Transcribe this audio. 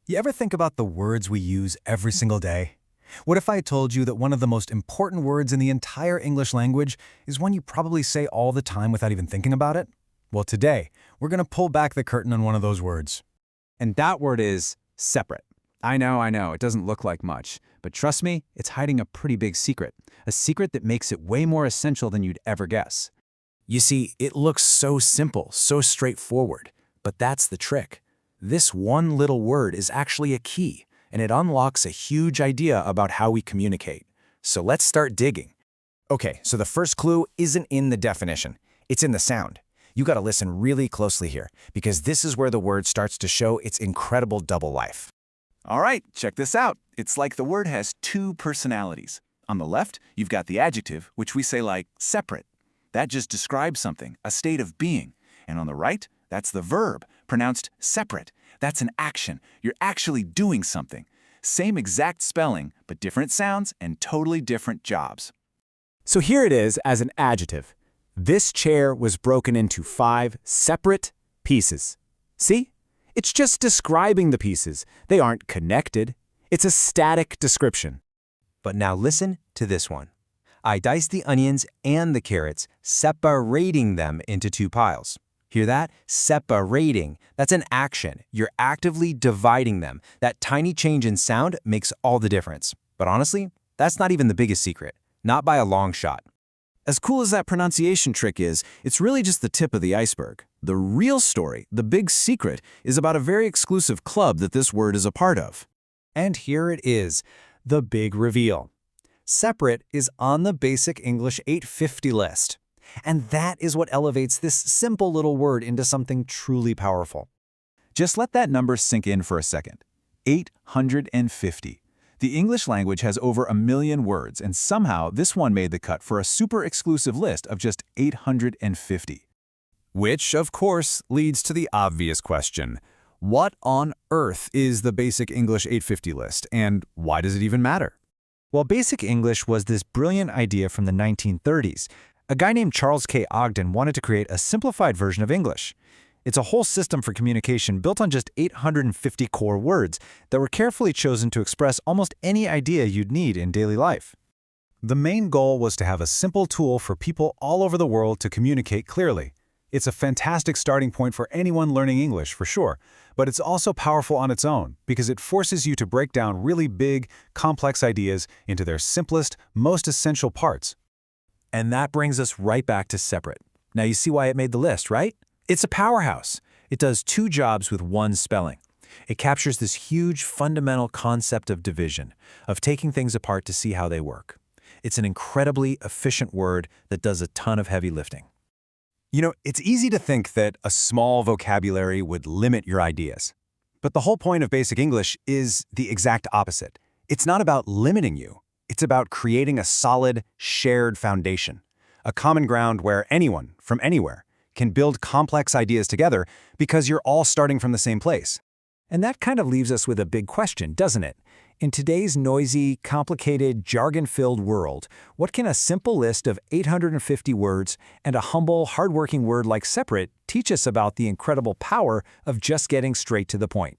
You ever think about the words we use every single day? What if I told you that one of the most important words in the entire English language is one you probably say all the time without even thinking about it? Well, today, we're going to pull back the curtain on one of those words. And that word is separate. I know, it doesn't look like much, but trust me, it's hiding a pretty big secret. A secret that makes it way more essential than you'd ever guess. You see, it looks so simple, so straightforward, but that's the trick. This one little word is actually a key, and it unlocks a huge idea about how we communicate. So let's start digging. Okay, so the first clue isn't in the definition. It's in the sound. You gotta listen really closely here, because this is where the word starts to show its incredible double life. All right, check this out. It's like the word has two personalities. On the left, you've got the adjective, which we say like separate. That just describes something, a state of being. And on the right, that's the verb, pronounced separate. That's an action. You're actually doing something. Same exact spelling, but different sounds and totally different jobs. So here it is as an adjective. This chair was broken into 5 separate pieces. See? It's just describing the pieces. They aren't connected. It's a static description. But now listen to this one. I diced the onions and the carrots, separating them into 2 piles. Hear that? Separating. That's an action. You're actively dividing them. That tiny change in sound makes all the difference. But honestly, that's not even the biggest secret. Not by a long shot. As cool as that pronunciation trick is, it's really just the tip of the iceberg. The real story, the big secret, is about a very exclusive club that this word is a part of. And here it is, the big reveal. Separate is on the Basic English 850 list. And that is what elevates this simple little word into something truly powerful. Just let that number sink in for a second. 850. The English language has over 1 million words, and somehow this one made the cut for a super exclusive list of just 850. Which, of course, leads to the obvious question. What on earth is the Basic English 850 list, and why does it even matter? Well, Basic English was this brilliant idea from the 1930s. A guy named Charles K. Ogden wanted to create a simplified version of English. It's a whole system for communication built on just 850 core words that were carefully chosen to express almost any idea you'd need in daily life. The main goal was to have a simple tool for people all over the world to communicate clearly. It's a fantastic starting point for anyone learning English, for sure, but it's also powerful on its own because it forces you to break down really big, complex ideas into their simplest, most essential parts. And that brings us right back to separate. Now you see why it made the list, right? It's a powerhouse. It does 2 jobs with 1 spelling. It captures this huge fundamental concept of division, of taking things apart to see how they work. It's an incredibly efficient word that does a ton of heavy lifting. You know, it's easy to think that a small vocabulary would limit your ideas. But the whole point of Basic English is the exact opposite. It's not about limiting you. It's about creating a solid, shared foundation, a common ground where anyone, from anywhere, can build complex ideas together because you're all starting from the same place. And that kind of leaves us with a big question, doesn't it? In today's noisy, complicated, jargon-filled world, what can a simple list of 850 words and a humble, hardworking word like separate teach us about the incredible power of just getting straight to the point?